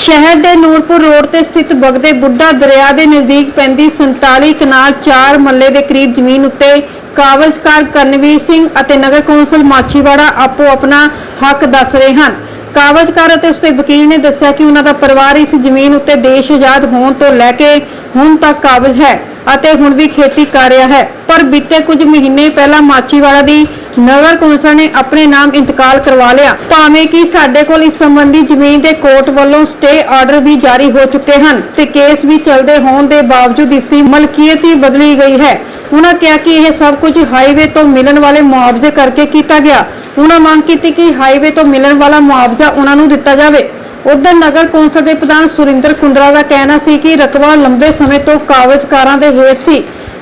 शहर के नूरपुर रोड ते स्थित बगदे बुढ़ा दरिया के नज़दीक पैंदी 47 कनाल 4 मरले के करीब जमीन उत्ते काबज़कार करनवीर सिंह अते नगर कौंसल माछीवाड़ा आपो अपना हक दस रहे हैं। काबज़कार अते उसके वकील ने दस्सिया कि उन्हों का परिवार इस जमीन उत्ते देश आज़ाद होने तो लैके हुण तक काबज़ है अते हुण भी खेती कर रहा है, पर बीते कुछ महीने पहला माछीवाड़ा की नगर कौंसल ने अपने नाम इंतकाल करवा लिया। भावें कि साडे कोल इस संबंधी जमीन के कोर्ट वालों स्टे आर्डर भी जारी हो चुके हैं ते केस भी चलते होने के बावजूद इसकी मलकीयत ही बदली गई है। उन्होंने कहा कि यह सब कुछ हाईवे तो मिलने वाले मुआवजे करके किया गया। उन्होंने मांग की कि हाईवे तो मिलने वाला मुआवजा उन्होंने दिता जाए। उधर नगर कौंसल के प्रधान सुरिंदर कुंद्रा का कहना सी कि रकबा लंबे समय तो काबज़कारां दे हेठ सी,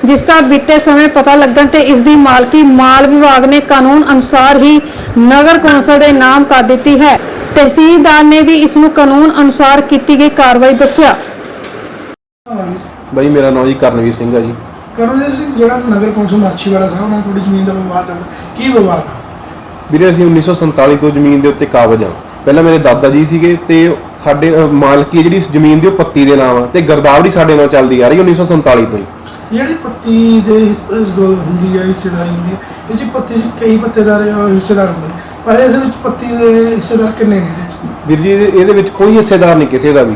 जिसका बीते समय पता लगन ते इसकी मालकी माल विभाग ने कानून अनुसार ही नगर कौंसल के नाम कर दी है। तहसीलदार ने भी इसनूं कानून अनुसार की गई कार्रवाई दस्सिया। भाई मेरा नाम जी करनवीर सिंह है जी। करनवीर सिंह ਜਿਹੜਾ ਨਗਰ ਕੌਂਸਲ ਮਾਛੀਵਾੜਾ ਸਾਹਿਬ ਨਾਲ ਥੋੜੀ ਜ਼ਮੀਨ ਦਾ ਵਿਵਾਦ ਚੱਲਦਾ, ਕੀ ਵਿਵਾਦ ਆ? ਵੀਰੇ ਅਸੀਂ 1947 ਤੋਂ ਜ਼ਮੀਨ ਦੇ ਉੱਤੇ ਕਾਬਜ਼ ਆ। ਪਹਿਲਾਂ ਮੇਰੇ ਦਾਦਾ ਜੀ ਸੀਗੇ ਤੇ ਸਾਡੇ ਮਾਲਕੀ ਜਿਹੜੀ ਇਸ ਜ਼ਮੀਨ ਦੀ ਉਹ ਪੱਤੀ ਦੇ ਨਾਮ ਆ ਤੇ ਗਰਦਾਵਰੀ ਸਾਡੇ ਨਾਲ ਚੱਲਦੀ ਆ ਰਹੀ 1947 ਤੋਂ ਹੀ। ਜਿਹੜੀ ਪੱਤੀ ਦੇ ਹੁੰਦੀ ਹੈ ਹਿੱਸੇਦਾਰੀ ਹੁੰਦੀ ਹੈ, ਇਹ 'ਚ ਪੱਤੀ 'ਚ ਕਈ ਪੱਤੇਦਾਰ ਹਿੱਸੇਦਾਰ ਹੁੰਦੇ ਨੇ, ਪਰ ਇਸ ਵਿੱਚ ਪੱਤੀ ਦੇ ਹਿੱਸੇਦਾਰ ਕਿੰਨੇ ਨੇ? ਵੀਰ ਜੀ ਇਹਦੇ ਵਿੱਚ ਕੋਈ ਹਿੱਸੇਦਾਰ ਨਹੀਂ, ਕਿਸੇ ਦਾ ਵੀ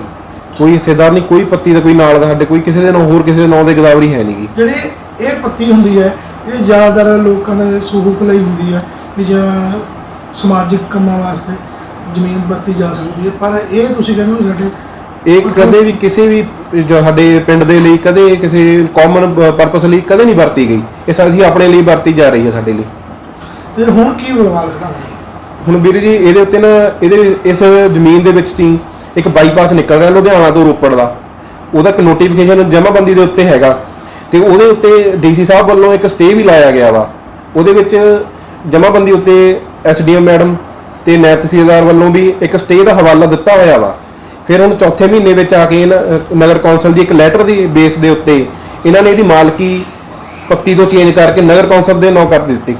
ਕੋਈ ਹਿੱਸੇਦਾਰ ਨਹੀਂ, ਕੋਈ ਪੱਤੀ ਦਾ ਕੋਈ ਨਾਲ ਦਾ ਸਾਡੇ ਕੋਈ ਕਿਸੇ ਦੇ ਨਾਲ ਹੋਰ ਕਿਸੇ ਦੇ ਨਾਂ ਦੇ ਗਦਾਵਰੀ ਹੈ ਨਹੀਂਗੀ। ਜਿਹੜੀ ਇਹ ਪੱਤੀ ਹੁੰਦੀ ਹੈ ਇਹ ਜ਼ਿਆਦਾਤਰ ਲੋਕਾਂ ਦੇ ਸਹੂਲਤ ਲਈ ਹੁੰਦੀ ਹੈ ਵੀ ਜਿਵੇਂ ਸਮਾਜਿਕ ਕੰਮਾਂ ਵਾਸਤੇ ਜ਼ਮੀਨ ਵਰਤੀ ਜਾ ਸਕਦੀ ਹੈ, ਪਰ ਇਹ ਤੁਸੀਂ ਕਹਿੰਦੇ ਹੋ ਸਾਡੇ ਇਹ ਕਦੇ ਵੀ ਕਿਸੇ ਵੀ ਸਾਡੇ ਪਿੰਡ ਦੇ ਲਈ ਕਦੇ ਕਿਸੇ ਕਾਮਨ ਪਰਪਸ ਲਈ ਕਦੇ ਨਹੀਂ ਵਰਤੀ ਗਈ। ਇਹ ਅਸੀਂ ਆਪਣੇ ਲਈ ਵਰਤੀ ਜਾ ਰਹੀ ਹੈ ਸਾਡੇ ਲਈ। ਤੇ ਹੁਣ ਕੀ ਵਿਵਾਦ ਖੜਾ? ਹੁਣ ਵੀਰ ਜੀ ਇਹਦੇ ਉੱਤੇ ਨਾ ਇਸ ਜ਼ਮੀਨ ਦੇ ਵਿੱਚ ਹੀ ਇੱਕ ਬਾਈਪਾਸ ਨਿਕਲ ਰਿਹਾ ਲੁਧਿਆਣਾ ਤੋਂ ਰੋਪੜ ਦਾ, ਉਹਦਾ ਇੱਕ ਨੋਟੀਫਿਕੇਸ਼ਨ ਜਮ੍ਹਾਂਬੰਦੀ ਦੇ ਉੱਤੇ ਹੈਗਾ ਤੇ ਉਹਦੇ ਉੱਤੇ ਡੀਸੀ ਸਾਹਿਬ ਵੱਲੋਂ ਇੱਕ ਸਟੇ ਵੀ ਲਾਇਆ ਗਿਆ ਵਾ। ਉਹਦੇ ਵਿੱਚ ਜਮ੍ਹਾਂਬੰਦੀ ਉੱਤੇ ਐਸਡੀਐਮ ਮੈਡਮ ਤੇ ਨਾਇਬ ਤਹਿਸੀਲਦਾਰ ਵੱਲੋਂ ਵੀ ਇੱਕ ਸਟੇ ਦਾ ਹਵਾਲਾ ਦਿੱਤਾ ਹੋਇਆ ਵਾ। ਫਿਰ ਹੁਣ ਚੌਥੇ ਮਹੀਨੇ ਵਿੱਚ ਆ ਕੇ ਨਗਰ ਕੌਂਸਲ ਦੀ ਇੱਕ ਲੈਟਰ ਦੀ ਬੇਸ ਦੇ ਉੱਤੇ ਇਹਨਾਂ ਨੇ ਇਹਦੀ ਮਾਲਕੀ ਪੱਤੀ ਤੋਂ ਚੇਂਜ ਕਰਕੇ ਨਗਰ ਕੌਂਸਲ ਦੇ ਨਾਂ ਕਰ ਦਿੱਤੀ।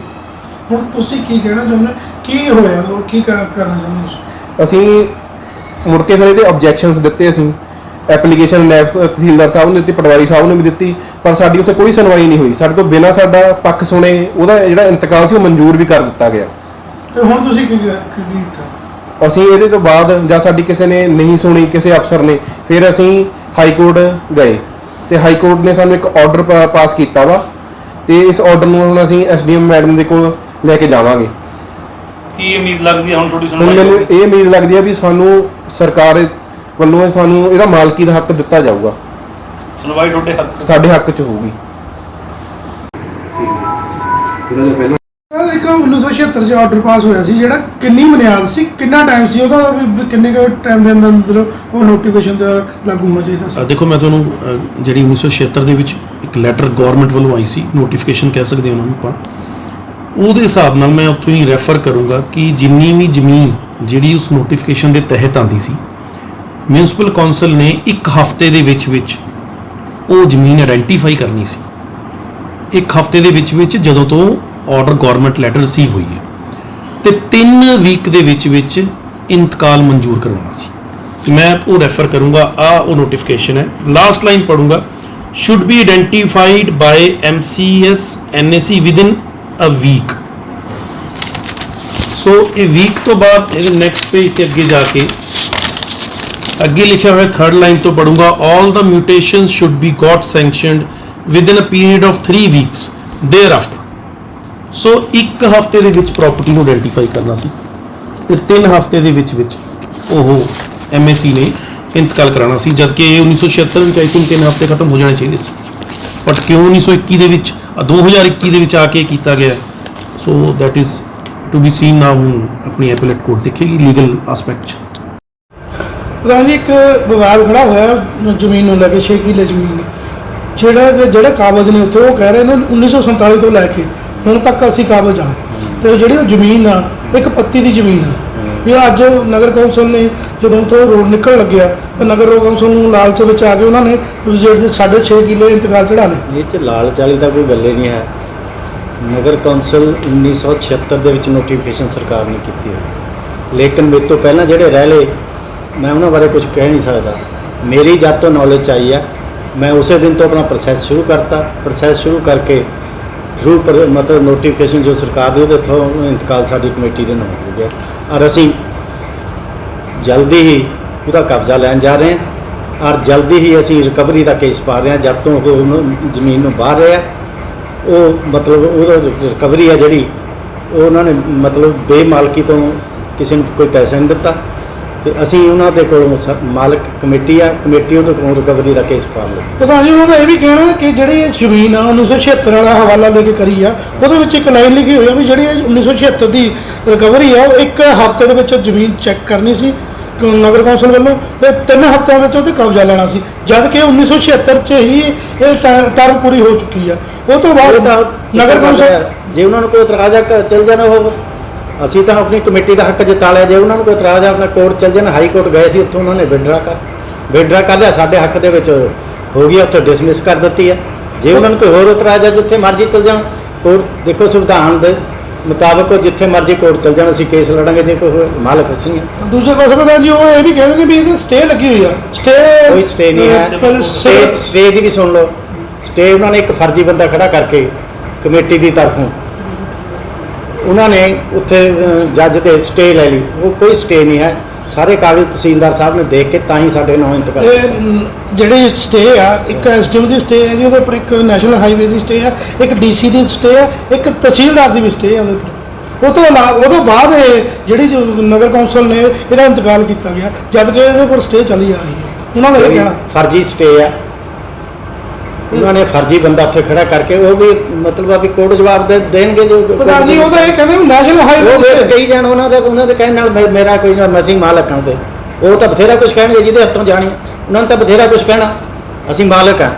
ਹੁਣ ਤੁਸੀਂ ਕੀ ਕਹਿਣਾ ਚਾਹੁੰਦੇ, ਕੀ ਹੋਇਆ ਹੋਰ ਕੀ ਕਰਨਾ ਚਾਹੁੰਦੇ? ਅਸੀਂ ਮੁੜ ਕੇ ਫਿਰ ਇਹਦੇ ਆਬਜੈਕਸ਼ਨਸ ਦਿੱਤੇ, ਅਸੀਂ ਐਪਲੀਕੇਸ਼ਨ ਨਾਇਬ ਤਹਿਸੀਲਦਾਰ ਸਾਹਿਬ ਨੂੰ ਦਿੱਤੀ, ਪਟਵਾਰੀ ਸਾਹਿਬ ਨੂੰ ਵੀ ਦਿੱਤੀ, ਪਰ ਸਾਡੀ ਉੱਥੇ ਕੋਈ ਸੁਣਵਾਈ ਨਹੀਂ ਹੋਈ। ਸਾਡੇ ਤੋਂ ਬਿਨਾਂ ਸਾਡਾ ਪੱਖ ਸੁਣੇ ਉਹਦਾ ਜਿਹੜਾ ਇੰਤਕਾਲ ਸੀ ਉਹ ਮਨਜ਼ੂਰ ਵੀ ਕਰ ਦਿੱਤਾ ਗਿਆ। ਤੇ ਹੁਣ ਤੁਸੀਂ ਕੀ ਕੀਤਾ? ਅਸੀਂ ਇਹਦੇ ਤੋਂ ਬਾਅਦ ਜਾਂ ਸਾਡੀ ਕਿਸੇ ਨੇ ਨਹੀਂ ਸੁਣੀ, ਕਿਸੇ ਅਫਸਰ ਨੇ, ਫਿਰ ਅਸੀਂ ਹਾਈ ਕੋਰਟ ਗਏ ਤੇ ਹਾਈ ਕੋਰਟ ਨੇ ਸਾਨੂੰ ਇੱਕ ਆਰਡਰ ਪਾਸ ਕੀਤਾ ਵਾ ਤੇ ਇਸ ਆਰਡਰ ਨੂੰ ਹੁਣ ਅਸੀਂ ਐਸਡੀਐਮ ਮੈਡਮ ਦੇ ਕੋਲ ਲੈ ਕੇ ਜਾਵਾਂਗੇ। ਕੀ ਉਮੀਦ ਲੱਗਦੀ ਹੈ ਹੁਣ ਤੁਹਾਡੀ ਹੁਣ ਸੁਣਵਾਈ? ਮੈਨੂੰ ਇਹ ਉਮੀਦ ਲੱਗਦੀ ਹੈ ਵੀ ਸਾਨੂੰ ਸਰਕਾਰ ਵੱਲੋਂ ਸਾਨੂੰ ਇਹਦਾ ਮਾਲਕੀ ਦਾ ਹੱਕ ਦਿੱਤਾ ਜਾਊਗਾ, ਸੁਣਵਾਈ ਤੁਹਾਡੇ ਹੱਕ ਸਾਡੇ ਹੱਕ 'ਚ ਹੋਊਗੀ। ਇੱਕ 1976 ਚ ਆਰਡਰ ਪਾਸ ਹੋਇਆ ਸੀ, ਜਿਹੜਾ ਕਿੰਨੀ ਬੁਨਿਆਦ ਸੀ, ਕਿੰਨਾ ਟਾਈਮ ਸੀ ਉਹਦਾ, ਵੀ ਕਿੰਨੇ ਕੁ ਟਾਈਮ ਦੇ ਅੰਦਰ ਉਹ ਨੋਟੀਫਿਕੇਸ਼ਨ ਦਾ ਲਾਗੂ ਹੋਣਾ ਚਾਹੀਦਾ ਸੀ? ਦੇਖੋ ਮੈਂ ਤੁਹਾਨੂੰ ਜਿਹੜੀ 1976 ਦੇ ਵਿੱਚ ਇੱਕ ਲੈਟਰ ਗਵਰਨਮੈਂਟ ਵੱਲੋਂ ਆਈ ਸੀ, ਨੋਟੀਫਿਕੇਸ਼ਨ ਕਹਿ ਸਕਦੇ ਹਾਂ ਉਹਨੂੰ ਆਪਾਂ, ਉਹਦੇ ਹਿਸਾਬ ਨਾਲ ਮੈਂ ਉੱਥੋਂ ਹੀ ਰੈਫਰ ਕਰੂੰਗਾ ਕਿ ਜਿੰਨੀ ਵੀ ਜ਼ਮੀਨ ਜਿਹੜੀ ਉਸ ਨੋਟੀਫਿਕੇਸ਼ਨ ਦੇ ਤਹਿਤ ਆਉਂਦੀ ਸੀ, ਮਿਊਨਿਸਪਲ ਕੌਂਸਲ ਨੇ ਇੱਕ ਹਫ਼ਤੇ ਦੇ ਵਿੱਚ ਉਹ ਜ਼ਮੀਨ ਆਇਡੈਂਟੀਫਾਈ ਕਰਨੀ ਸੀ। ਇੱਕ ਹਫ਼ਤੇ ਦੇ ਵਿੱਚ ਜਦੋਂ ਤੋਂ ਆਰਡਰ ਗਵਰਨਮੈਂਟ ਲੈਟਰ ਰਿਸੀਵ ਹੋਈ ਹੈ ਤੇ 3 ਵੀਕ ਦੇ ਵਿੱਚ ਇੰਤਕਾਲ ਮਨਜ਼ੂਰ ਕਰਵਾਉਣਾ ਸੀ। ਮੈਂ ਉਹ ਰੈਫਰ ਕਰੂੰਗਾ, ਉਹ ਨੋਟੀਫਿਕੇਸ਼ਨ ਹੈ, ਲਾਸਟ ਲਾਈਨ ਪੜੂੰਗਾ, should be identified by MCS NAC within a week। So ਇਹ ਵੀਕ ਤੋਂ ਬਾਅਦ ਇਹ ਨੈਕਸਟ ਪੇਜ ਤੇ ਅੱਗੇ ਜਾ ਕੇ ਅੱਗੇ ਲਿਖਿਆ ਹੋਇਆ 3rd ਲਾਈਨ ਤੋਂ ਪੜੂੰਗਾ, all the mutations should be got sanctioned within a period of 3 weeks thereafter। ਸੋ ਇੱਕ ਹਫ਼ਤੇ ਦੇ ਵਿੱਚ ਪ੍ਰਾਪਰਟੀ ਨੂੰ ਆਇਡੈਂਟੀਫਾਈ ਕਰਨਾ ਸੀ ਤੇ 3 ਹਫ਼ਤੇ ਦੇ ਵਿੱਚ ਉਹ MAC ਨੇ ਇੰਤਕਾਲ ਕਰਾਉਣਾ ਸੀ, ਜਦਕਿ 1976 ਵਿੱਚ ਆਈ ਥਿੰਕ 3 ਹਫ਼ਤੇ ਖਤਮ ਹੋ ਜਾਣੇ ਚਾਹੀਦੇ ਸੀ, ਬਟ ਕਿਉਂ 1921 ਦੇ ਵਿੱਚ 2021 ਦੇ ਵਿੱਚ ਆ ਕੇ ਕੀਤਾ ਗਿਆ। So that is to be seen now. ਹੁਣ ਆਪਣੀ ਐਪੀਲੇਟ ਕੋਰਟ ਦੇਖੇਗੀ ਲੀਗਲ ਐਸਪੈਕਟ 'ਚ। ਪ੍ਰਧਾਨ ਜੀ, ਇੱਕ ਵਿਵਾਦ ਖੜਾ ਹੋਇਆ ਜ਼ਮੀਨ ਨੂੰ ਲੈ ਕੇ, 6 ਕਿੱਲੇ ਜ਼ਮੀਨ ਨੇ, ਜਿਹੜੇ ਕਾਬਜ਼ ਨੇ ਉੱਥੇ ਉਹ ਕਹਿ ਰਹੇ ਨੇ 1947 ਤੋਂ ਲੈ ਕੇ ਹੁਣ ਤੱਕ ਅਸੀਂ ਕਾਬਜ਼ ਹਾਂ, ਤੇ ਜਿਹੜੀ ਉਹ ਜ਼ਮੀਨ ਆ ਇੱਕ ਪੱਤੀ ਦੀ ਜ਼ਮੀਨ ਆ। ਵੀ ਅੱਜ ਨਗਰ ਕੌਂਸਲ ਨੇ ਜਦੋਂ ਤੋਂ ਰੋਡ ਨਿਕਲ ਲੱਗਿਆ ਤਾਂ ਨਗਰ ਕੌਂਸਲ ਨੂੰ ਲਾਲਚ ਵਿੱਚ ਆ ਕੇ ਉਹਨਾਂ ਨੇ ਜਿਹੜੇ 6.5 ਕਿੱਲੇ ਇੰਤਕਾਲ ਚੜਾ ਲਏ। ਇਹ 'ਚ ਲਾਲਚ ਵਾਲੀ ਤਾਂ ਕੋਈ ਗੱਲ ਹੀ ਨਹੀਂ ਹੈ। ਨਗਰ ਕੌਂਸਲ 1976 ਦੇ ਵਿੱਚ ਨੋਟੀਫਿਕੇਸ਼ਨ ਸਰਕਾਰ ਨੇ ਕੀਤੀ ਹੋਈ, ਲੇਕਿਨ ਮੇਰੇ ਤੋਂ ਪਹਿਲਾਂ ਜਿਹੜੇ ਰਹਿ ਲਏ ਮੈਂ ਉਹਨਾਂ ਬਾਰੇ ਕੁਝ ਕਹਿ ਨਹੀਂ ਸਕਦਾ। ਮੇਰੀ ਜਦ ਤੋਂ ਨੌਲੇਜ ਆਈ ਆ ਮੈਂ ਉਸੇ ਦਿਨ ਤੋਂ ਆਪਣਾ ਪ੍ਰੋਸੈਸ ਸ਼ੁਰੂ ਕਰਤਾ। ਪ੍ਰੋਸੈਸ ਸ਼ੁਰੂ ਕਰਕੇ ਥਰੂ ਮਤਲਬ ਨੋਟੀਫਿਕੇਸ਼ਨ ਜੋ ਸਰਕਾਰ ਦੀ ਉਹਦੇ ਤੋਂ ਇੰਤਕਾਲ ਸਾਡੀ ਕਮੇਟੀ ਦੇ ਨਾਮ ਹੋ ਗਿਆ ਔਰ ਅਸੀਂ ਜਲਦੀ ਹੀ ਉਹਦਾ ਕਬਜ਼ਾ ਲੈਣ ਜਾ ਰਹੇ ਹਾਂ ਔਰ ਜਲਦੀ ਹੀ ਅਸੀਂ ਰਿਕਵਰੀ ਦਾ ਕੇਸ ਪਾ ਰਹੇ ਹਾਂ। ਜਦ ਤੋਂ ਉਹ ਜ਼ਮੀਨ ਨੂੰ ਬਾਹਰ ਰਿਹਾ ਉਹ ਮਤਲਬ ਉਹਦਾ ਰਿਕਵਰੀ ਆ ਜਿਹੜੀ ਉਹ ਉਹਨਾਂ ਨੇ ਮਤਲਬ ਬੇਮਾਲਕੀ ਤੋਂ ਕਿਸੇ ਨੂੰ ਕੋਈ ਪੈਸਾ ਨਹੀਂ ਦਿੱਤਾ ਤੇ ਅਸੀਂ ਉਹਨਾਂ ਦੇ ਕੋਲੋਂ ਮਾਲਕ ਕਮੇਟੀ ਆ, ਕਮੇਟੀ ਉਹਦੇ ਕੋਲੋਂ ਰਿਕਵਰੀ ਦਾ ਕੇਸ ਪਾ ਲਈ। ਪ੍ਰਧਾਨ ਜੀ ਉਹਨਾਂ ਦਾ ਇਹ ਵੀ ਕਹਿਣਾ ਕਿ ਜਿਹੜੀ ਇਹ ਜ਼ਮੀਨ ਆ 1976 ਵਾਲਾ ਹਵਾਲਾ ਲੈ ਕੇ ਕਰੀ ਆ ਉਹਦੇ ਵਿੱਚ ਇੱਕ ਲਾਈਨ ਲਿਖੀ ਹੋਈ ਆ ਵੀ ਜਿਹੜੀ ਇਹ 1976 ਦੀ ਰਿਕਵਰੀ ਆ ਉਹ ਇੱਕ ਹਫ਼ਤੇ ਦੇ ਵਿੱਚ ਜ਼ਮੀਨ ਚੈੱਕ ਕਰਨੀ ਸੀ ਨਗਰ ਕੌਂਸਲ ਵੱਲੋਂ ਤੇ 3 ਹਫ਼ਤਿਆਂ ਵਿੱਚ ਉਹਤੇ ਕਬਜ਼ਾ ਲੈਣਾ ਸੀ, ਜਦ ਕਿ 1976 'ਚ ਹੀ ਇਹ ਟਰਮ ਪੂਰੀ ਹੋ ਚੁੱਕੀ ਆ। ਉਹ ਤੋਂ ਬਾਅਦ ਨਗਰ ਕੌਂਸਲ ਜੇ ਉਹਨਾਂ ਨੂੰ ਕੋਈ ਇਤਰਾਜ਼ ਆ ਚੱਲ ਜਾਣਾ ਉਹ ਅਸੀਂ ਤਾਂ ਆਪਣੀ ਕਮੇਟੀ ਦਾ ਹੱਕ ਜਤਾ ਲਿਆ। ਜੇ ਉਹਨਾਂ ਨੂੰ ਕੋਈ ਇਤਰਾਜ਼ ਆ ਆਪਣਾ ਕੋਰਟ ਚੱਲ ਜਾਣਾ। ਹਾਈ ਕੋਰਟ ਗਏ ਸੀ ਉੱਥੋਂ ਉਹਨਾਂ ਨੇ ਵਿਡਰਾ ਕਰ ਲਿਆ, ਸਾਡੇ ਹੱਕ ਦੇ ਵਿੱਚ ਹੋ ਗਿਆ, ਉੱਥੇ ਡਿਸਮਿਸ ਕਰ ਦਿੱਤੀ ਆ। ਜੇ ਉਹਨਾਂ ਨੂੰ ਕੋਈ ਹੋਰ ਇਤਰਾਜ਼ ਆ ਜਿੱਥੇ ਮਰਜ਼ੀ ਚੱਲ ਜਾਣ ਕੋਰਟ ਦੇਖੋ ਸੰਵਿਧਾਨ ਦੇ ਮੁਤਾਬਕ ਜਿੱਥੇ ਮਰਜ਼ੀ ਕੋਰਟ ਚੱਲ ਜਾਣ ਅਸੀਂ ਕੇਸ ਲੜਾਂਗੇ ਜੇ ਕੋਈ ਮਾਲਕ ਅਸੀਂ ਆ। ਦੂਜੇ ਪਾਸੇ ਪ੍ਰਧਾਨ ਜੀ ਉਹ ਇਹ ਵੀ ਕਹਿੰਦੇ ਨੇ ਵੀ ਇਹਦੀ ਸਟੇ ਲੱਗੀ ਹੋਈ ਆ। ਕੋਈ ਸਟੇ ਨਹੀਂ ਹੈ। ਸਟੇ ਦੀ ਵੀ ਸੁਣ ਲਓ। ਸਟੇ ਉਹਨਾਂ ਨੇ ਇੱਕ ਫਰਜ਼ੀ ਬੰਦਾ ਖੜਾ ਕਰਕੇ ਕਮੇਟੀ ਦੀ ਤਰਫੋਂ ਉਹਨਾਂ ਨੇ ਉੱਥੇ ਜੱਜ ਦੇ ਸਟੇ ਲੈ ਲਈ। ਉਹ ਕੋਈ ਸਟੇ ਨਹੀਂ ਹੈ। ਸਾਰੇ ਕਾਗਜ਼ ਤਹਿਸੀਲਦਾਰ ਸਾਹਿਬ ਨੇ ਦੇਖ ਕੇ ਤਾਂ ਹੀ ਸਾਡੇ ਨਾਂ ਇੰਤਕਾਲ ਜਿਹੜੀ ਸਟੇ ਆ ਇੱਕ ਐਸਡੀਐਮ ਦੀ ਸਟੇ ਹੈ ਜੀ, ਉਹਦੇ ਉੱਪਰ ਇੱਕ ਨੈਸ਼ਨਲ ਹਾਈਵੇ ਦੀ ਸਟੇ ਆ, ਇੱਕ ਡੀਸੀ ਦੀ ਸਟੇ ਆ, ਇੱਕ ਤਹਿਸੀਲਦਾਰ ਦੀ ਵੀ ਸਟੇ ਆ ਉਹਦੇ ਉੱਪਰ। ਉਹ ਤੋਂ ਇਲਾਵਾ ਉਹ ਤੋਂ ਬਾਅਦ ਇਹ ਜਿਹੜੀ ਜੋ ਨਗਰ ਕੌਂਸਲ ਨੇ ਇਹਦਾ ਇੰਤਕਾਲ ਕੀਤਾ ਗਿਆ ਜਦ ਕਿ ਇਹਦੇ ਉੱਪਰ ਸਟੇ ਚੱਲੀ ਜਾ ਰਹੀ ਹੈ। ਉਹਨਾਂ ਦਾ ਇਹ ਕਹਿਣਾ ਫਰਜ਼ੀ ਸਟੇ ਆ। ਉਹਨਾਂ ਨੇ ਫਰਜ਼ੀ ਬੰਦਾ ਉੱਥੇ ਖੜਾ ਕਰਕੇ ਉਹ ਵੀ ਮਤਲਬ ਆ ਵੀ ਕੋਰਟ ਜਵਾਬ ਦੇਣਗੇ ਜੋ ਪ੍ਰਧਾਨ ਜੀ। ਉਹ ਤਾਂ ਇਹ ਕਹਿੰਦੇ ਨੈਸ਼ਨਲ ਹਾਈਵੇ ਕਈ ਜਾਣ ਉਹਨਾਂ ਦੇ ਕਹਿਣ ਨਾਲ ਮੇਰਾ ਕੋਈ ਨਾ ਮਸੀਂ ਮਾਲਕ ਆਉਂਦੇ ਉਹ ਤਾਂ ਬਥੇਰਾ ਕੁਝ ਕਹਿਣਗੇ ਜਿਹਦੇ ਹੱਥੋਂ ਜਾਣੀ ਉਹਨਾਂ ਨੂੰ ਤਾਂ ਬਥੇਰਾ ਕੁਝ ਕਹਿਣਾ। ਅਸੀਂ ਮਾਲਕ ਆ,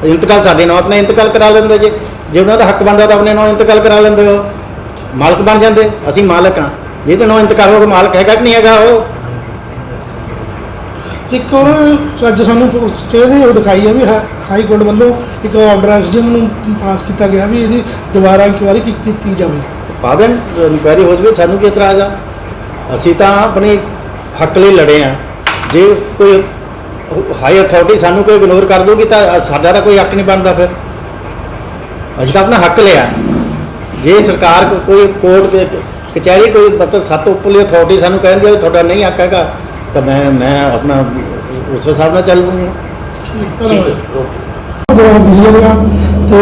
ਇੰਤਕਾਲ ਸਾਡੇ ਨਾਂ ਆਪਣਾ ਇੰਤਕਾਲ ਕਰਾ ਲੈਂਦੇ। ਜੇ ਉਹਨਾਂ ਦਾ ਹੱਕ ਬਣਦਾ ਤਾਂ ਆਪਣੇ ਨਾਂ ਇੰਤਕਾਲ ਕਰਾ ਲੈਂਦੇ, ਉਹ ਮਾਲਕ ਬਣ ਜਾਂਦੇ। ਅਸੀਂ ਮਾਲਕ ਆ, ਜਿਹਦੇ ਨਾਂ ਇੰਤਕਾਲ ਹੋ ਕੇ ਮਾਲਕ ਹੈਗਾ ਕਿ ਨਹੀਂ ਹੈਗਾ ਉਹ। ਇੱਕ ਉਹ ਅੱਜ ਸਾਨੂੰ ਸਟੇ ਦੀ ਉਹ ਦਿਖਾਈ ਆ ਵੀ ਹਾਈ ਕੋਰਟ ਵੱਲੋਂ ਇੱਕ ਆਰਡਰ ਐਸਡੀਐਮ ਨੂੰ ਪਾਸ ਕੀਤਾ ਗਿਆ ਵੀ ਇਹਦੀ ਦੁਬਾਰਾ ਇਨਕੁਆਇਰੀ ਕੀਤੀ ਜਾਵੇ। ਪਾ ਦੇਣ ਇਨਕੁਆਇਰੀ ਹੋ ਜਾਵੇ, ਸਾਨੂੰ ਕੀ ਇਤਰਾਜ਼ ਆ। ਅਸੀਂ ਤਾਂ ਆਪਣੇ ਹੱਕ ਲਈ ਲੜੇ ਆ। ਜੇ ਕੋਈ ਹਾਈ ਅਥਾਰਟੀ ਸਾਨੂੰ ਕੋਈ ਇਗਨੋਰ ਕਰ ਦੂਗੀ ਤਾਂ ਸਾਡਾ ਤਾਂ ਕੋਈ ਹੱਕ ਨਹੀਂ ਬਣਦਾ। ਫਿਰ ਅਸੀਂ ਤਾਂ ਆਪਣਾ ਹੱਕ ਲਿਆ। ਜੇ ਸਰਕਾਰ ਕੋਈ ਕੋਰਟ ਕਚਹਿਰੀ ਕੋਈ ਮਤਲਬ ਸੱਤ ਉੱਪਰਲੀ ਅਥਾਰਟੀ ਸਾਨੂੰ ਕਹਿੰਦੀ ਆ ਵੀ ਤੁਹਾਡਾ ਨਹੀਂ ਹੱਕ ਹੈਗਾ ਤਾਂ ਮੈਂ ਆਪਣਾ ਉਸ ਹਿਸਾਬ ਨਾਲ ਚੱਲ ਪੂੰਗਾ। ਤੇ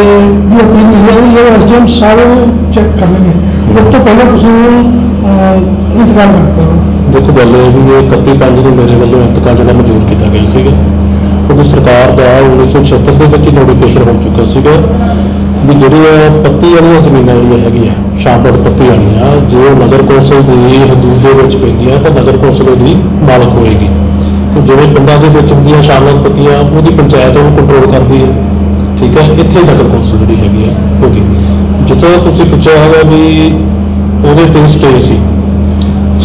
ਵੀ ਆਪਣੀ ਮਿਲਿਆ ਐਸਡੀਐਮ ਸਾਰੇ ਚੈੱਕ ਕਰਨਗੇ। ਉਸ ਤੋਂ ਪਹਿਲਾਂ ਤੁਸੀਂ ਇੰਤਕਾਲ ਕਰਤਾ। ਦੇਖੋ ਗੱਲ ਇਹ ਵੀ ਇਹ 31/5 ਨੂੰ ਮੇਰੇ ਵੱਲੋਂ ਇੰਤਕਾਲ ਜਿਹੜਾ ਮਨਜ਼ੂਰ ਕੀਤਾ ਗਿਆ ਸੀਗਾ ਕਿਉਂਕਿ ਸਰਕਾਰ ਦਾ 1976 ਦੇ ਵਿੱਚ ਨੋਟੀਫਿਕੇਸ਼ਨ ਹੋ ਚੁੱਕਾ ਸੀਗਾ ਵੀ ਜਿਹੜੀਆਂ ਪੱਤੀ ਵਾਲੀਆਂ ਜ਼ਮੀਨਾਂ ਜਿਹੜੀਆਂ ਹੈਗੀਆਂ ਸ਼ਾਮਬਦ ਪੱਤੀ ਵਾਲੀਆਂ ਜੇ ਉਹ ਨਗਰ ਕੌਂਸਲ ਦੀ ਹਦੂਦ ਦੇ ਵਿੱਚ ਪੈਂਦੀਆਂ ਤਾਂ ਨਗਰ ਕੌਂਸਲ ਉਹਦੀ ਮਾਲਕ ਹੋਏਗੀ। ਜਿਵੇਂ ਪਿੰਡਾਂ ਦੇ ਵਿੱਚ ਹੁੰਦੀਆਂ ਸ਼ਾਮਬਦ ਪੱਤੀਆਂ ਉਹਦੀ ਪੰਚਾਇਤ ਉਹਨੂੰ ਕੰਟਰੋਲ ਕਰਦੀ ਹੈ, ਠੀਕ ਹੈ। ਇੱਥੇ ਨਗਰ ਕੌਂਸਲ ਜਿਹੜੀ ਹੈਗੀ ਆ ਹੋਗੀ। ਜਿੱਥੋਂ ਤੁਸੀਂ ਪੁੱਛਿਆ ਹੈਗਾ ਵੀ ਉਹਦੇ 'ਤੇ ਸਟੇ ਸੀ,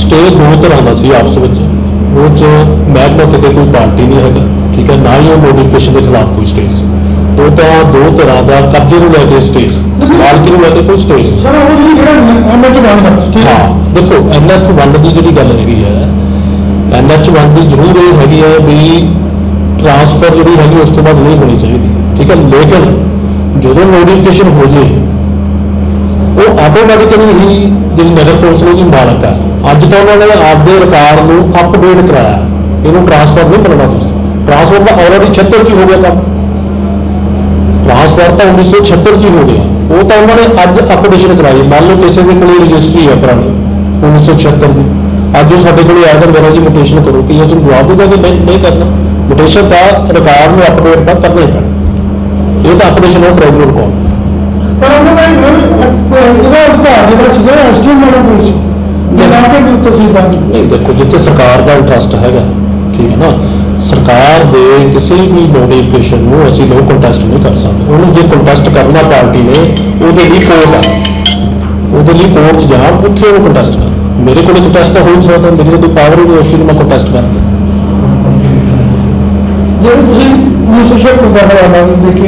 ਸਟੇ ਦੋ ਤਰ੍ਹਾਂ ਦਾ ਸੀ ਆਪਸ ਵਿੱਚ। ਉਹ 'ਚ ਮਹਿਕਮਾ ਕਿਤੇ ਕੋਈ ਪਾਰਟੀ ਨਹੀਂ ਹੈਗਾ, ਠੀਕ ਹੈ, ਨਾ ਹੀ ਉਹ ਨੋਟੀਫਿਕੇਸ਼ਨ ਦੇ ਖਿਲਾਫ ਕੋਈ ਸਟੇ ਸੀ। ਉਹ ਤਾਂ ਦੋ ਤਰ੍ਹਾਂ ਦਾ ਕਬਜ਼ੇ ਨੂੰ ਲੈ ਕੇ ਸਟੇ ਸੀ, ਮਾਲਕੀ ਨੂੰ ਲੈ ਕੇ ਕੋਈ ਸਟੇ ਸੀ। ਸਰ ਉਹ ਜਿਹੜਾ NH1 ਦਾ ਸਟੇ ਹਾਂ ਦੇਖੋ NH1 ਦੀ ਜਿਹੜੀ ਗੱਲ ਹੈਗੀ ਹੈ NH1 ਦੀ ਜ਼ਰੂਰ ਇਹ ਹੈਗੀ ਹੈ ਵੀ ਟ੍ਰਾਂਸਫਰ ਜਿਹੜੀ ਹੈਗੀ ਉਸ ਤੋਂ ਬਾਅਦ ਨਹੀਂ ਹੋਣੀ ਚਾਹੀਦੀ, ਠੀਕ ਹੈ। ਲੇਕਿਨ ਜਦੋਂ ਨੋਟੀਫਿਕੇਸ਼ਨ ਹੋ ਜੇ ਉਹ ਆਟੋਮੈਟਿਕਲੀ ਹੀ ਜਿਹੜੀ ਨਗਰ ਕੌਂਸਲ ਦੀ ਮਾਲਕ ਹੈ। ਅੱਜ ਤਾਂ ਉਹਨਾਂ ਨੇ ਆਪਦੇ ਰਿਕਾਰਡ ਨੂੰ ਅਪਡੇਟ ਕਰਾਇਆ, ਇਹਨੂੰ ਟ੍ਰਾਂਸਫਰ ਨਹੀਂ ਕਰਨਾ। ਤੁਸੀਂ ਟ੍ਰਾਂਸਫਰ ਤਾਂ ਆਲਰੇਡੀ 76 'ਚ ਹੀ ਹੋ ਗਿਆ ਕੰਮ। ਟ੍ਰਾਂਸਫਰ ਤਾਂ 1976 'ਚ ਹੀ ਹੋ ਗਿਆ। ਉਹ ਤਾਂ ਉਹਨਾਂ ਨੇ ਅੱਜ ਅਪਡੇਸ਼ਨ ਕਰਾਈ। ਮੰਨ ਲਓ ਕਿਸੇ ਦੇ ਕੋਲ ਰਜਿਸਟਰੀ ਹੈ ਪੁਰਾਣੀ 1976 ਦੀ, ਅੱਜ ਉਹ ਸਾਡੇ ਕੋਲ ਆ ਕੇ ਮੇਰਾ ਜੀ ਮੋਟੇਸ਼ਨ ਕਰੋ ਕਿ ਅਸੀਂ ਜਵਾਬ ਦੇ ਦਾਂਗੇ ਨਹੀਂ ਕਰਨਾ। ਮੋਟੇਸ਼ਨ ਤਾਂ ਰਿਕਾਰਡ ਨੂੰ ਅਪਡੇਟ ਤਾਂ ਕਰਨਾ ਹੀ ਪੈਣਾ। ਇਹ ਤਾਂ ਅਪਡੇਸ਼ਨ ਆਫ ਰੈਗੂਲਰ ਕਾਲ। ਪਰ ਉਹਨਾਂ ਦਾ ਇਹਦਾ ਅਧਿਕਾਰ ਜਿਹੜਾ ਸੀਗਾ ਐਸਡੀਐਮ ਨਾਲ ਕੋਲ ਸੀ ਨਾ ਕਿ ਤਹਿਸੀਲਦਾਰ। ਨਹੀਂ ਦੇਖੋ ਜਿੱਥੇ ਸਰਕਾਰ ਦਾ ਇੰਟਰਸਟ ਹੈਗਾ, ਠੀਕ ਹੈ ਨਾ, ਸਰਕਾਰ ਦੇ ਕਿਸੇ ਵੀ ਨੋਟੀਫਿਕੇਸ਼ਨ ਨੂੰ ਅਸੀਂ ਲੋਕ ਕੰਟੈਸਟ ਨਹੀਂ ਕਰ ਸਕਦੇ। ਉਹਨੂੰ ਜੇ ਕੰਟੈਸਟ ਕਰਨਾ ਪਾਰਟੀ ਨੇ ਉਹਦੇ ਲਈ ਕੋਰਟ ਆ, ਉਹਦੇ ਲਈ ਕੋਰਟ 'ਚ ਜਾਣ, ਉੱਥੇ ਉਹ ਕੰਟੈਸਟ ਕਰ। ਮੇਰੇ ਕੋਲ ਕੰਟੈਸਟ ਹੋ ਨਹੀਂ ਸਕਦਾ, ਮੇਰੇ ਕੋਲ ਕੋਈ ਪਾਵਰ ਹੀ ਨਹੀਂ ਉਸ ਚੀਜ਼ ਨੂੰ ਮੈਂ ਕੰਟੈਸਟ ਕਰ ਲਿਆ। ਜਿਹੜੇ ਤੁਸੀਂ 1976 ਦਾ ਹਵਾਲਾ ਦੇਖੇ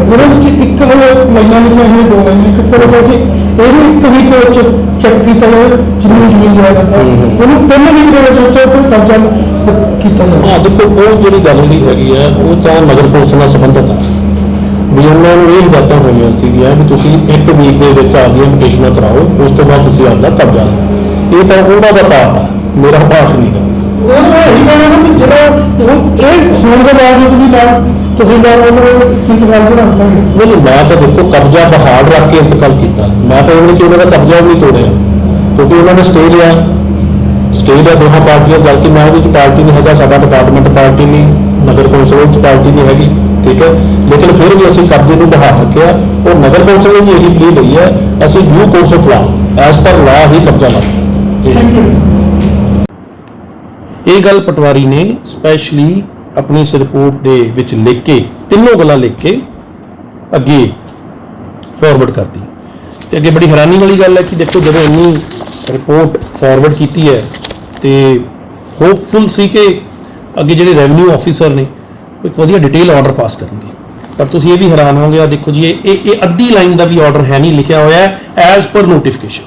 ਉਹਦੇ ਵਿੱਚ ਇੱਕ ਮਹੀਨਾ ਲਿਖਿਆ ਹੋਇਆ, 2 ਮਹੀਨੇ ਕਿੱਥੇ ਰੱਖਿਆ ਸੀ। ਇਹ ਵੀ ਇੱਕ ਵੀਕ ਵਿੱਚ ਚੈੱਕ ਕੀਤਾ ਜਾਵੇ ਜ਼ਮੀਨ ਲਿਆ ਜਾਂਦਾ ਉਹਨੂੰ 3 ਮਹੀਨੇ ਦੇ ਵਿੱਚ ਉੱਤੇ ਕਬਜ਼ਾ ਕੀਤਾ ਜਾਂਦਾ। ਹਾਂ ਦੇਖੋ, ਉਹ ਜਿਹੜੀ ਗੱਲ ਜਿਹੜੀ ਹੈਗੀ ਆ ਉਹ ਤਾਂ ਨਗਰ ਕੌਂਸਲ ਨਾਲ ਸੰਬੰਧਿਤ ਆ ਵੀ ਉਹਨਾਂ ਨੂੰ ਇਹ ਹਦਾਇਤਾਂ ਹੋਈਆਂ ਸੀਗੀਆਂ ਵੀ ਤੁਸੀਂ 1 ਵੀਕ ਦੇ ਵਿੱਚ ਆਪਦੀਆਂ ਪਟੀਸ਼ਨਾਂ ਕਰਾਓ, ਉਸ ਤੋਂ ਬਾਅਦ ਤੁਸੀਂ ਆਪਦਾ ਕਬਜ਼ਾ ਲਓ। ਇਹ ਤਾਂ ਉਹਨਾਂ ਦਾ ਪਾਰਟ ਆ, ਮੇਰਾ ਪਾਰਟ ਨਹੀਂ ਗਾ। ਉਹ ਇਹੀ ਕਹਿਣਾ ਨਾ ਵੀ ਜਿਹੜਾ ਇਹ ਹੋਣ ਦੇ ਬਾਵਜੂਦ ਵੀ ਨਾ ਤੁਸੀਂ ਨਾ ਉਹਨੂੰ ਇੰਤਕਾਲ ਕਰਾ ਦਿੱਤਾ। ਨਹੀਂ, ਮੈਂ ਤਾਂ ਦੇਖੋ ਕਬਜ਼ਾ ਬਹਾਲ ਰੱਖ ਕੇ ਇੰਤਕਾਲ ਕੀਤਾ। ਮੈਂ ਤਾਂ ਇਹ ਨਹੀਂ ਕਿ ਉਹਨਾਂ ਦਾ ਕਬਜ਼ਾ ਵੀ ਨਹੀਂ ਤੋੜਿਆ, ਕਿਉਂਕਿ ਉਹਨਾਂ ਨੇ ਸਟੇ ਲਿਆ ਦੋਹਾਂ ਪਾਰਟੀਆਂ ਜਦ ਕਿ ਮੈਂ ਉਹਦੇ ਵਿੱਚ ਪਾਰਟੀ ਨਹੀਂ ਹੈਗਾ, ਸਾਡਾ ਡਿਪਾਰਟਮੈਂਟ ਪਾਰਟੀ ਨਹੀਂ, ਨਗਰ ਕੌਂਸਲ ਵਿੱਚ ਪਾਰਟੀ ਨਹੀਂ ਹੈਗੀ, ਠੀਕ ਹੈ। ਲੇਕਿਨ ਫਿਰ ਵੀ ਅਸੀਂ ਕਬਜ਼ੇ ਨੂੰ ਬਹਾਲ ਰੱਖਿਆ। ਉਹ ਨਗਰ ਕੌਂਸਲ ਨੇ ਵੀ ਇਹੀ ਪਲੀ ਲਈ ਹੈ, ਅਸੀਂ due course of law as per law ਹੀ ਕਬਜ਼ਾ ਲਾਇਆ। ਇਹ ਗੱਲ ਪਟਵਾਰੀ ਨੇ ਸਪੈਸ਼ਲੀ ਆਪਣੀ ਇਸ ਰਿਪੋਰਟ ਦੇ ਵਿੱਚ ਲਿਖ ਕੇ, ਤਿੰਨੋਂ ਗੱਲਾਂ ਲਿਖ ਕੇ ਅੱਗੇ ਫਾਰਵਰਡ ਕਰਤੀ। ਤੇ ਅੱਗੇ ਬੜੀ ਹੈਰਾਨੀ ਵਾਲੀ ਗੱਲ ਹੈ ਕਿ ਦੇਖੋ ਜਦੋਂ ਇੰਨੀ ਰਿਪੋਰਟ ਫਾਰਵਰਡ ਕੀਤੀ ਹੈ ਤੇ ਹੋਪਫੁਲ ਸੀ ਕਿ ਅੱਗੇ ਜਿਹੜੇ ਰੈਵਨਿਊ ਆਫੀਸਰ ਨੇ ਉਹ ਇੱਕ ਵਧੀਆ ਡਿਟੇਲ ਆਰਡਰ ਪਾਸ ਕਰਨਗੇ, ਪਰ ਤੁਸੀਂ ਇਹ ਵੀ ਹੈਰਾਨ ਹੋਵੋਗੇ। ਆ ਦੇਖੋ ਜੀ, ਇਹ ਅੱਧੀ ਲਾਈਨ ਦਾ ਵੀ ਆਰਡਰ ਹੈ ਨਹੀਂ, ਲਿਖਿਆ ਹੋਇਆ ਹੈ ਐਜ਼ ਪਰ ਨੋਟੀਫਿਕੇਸ਼ਨ।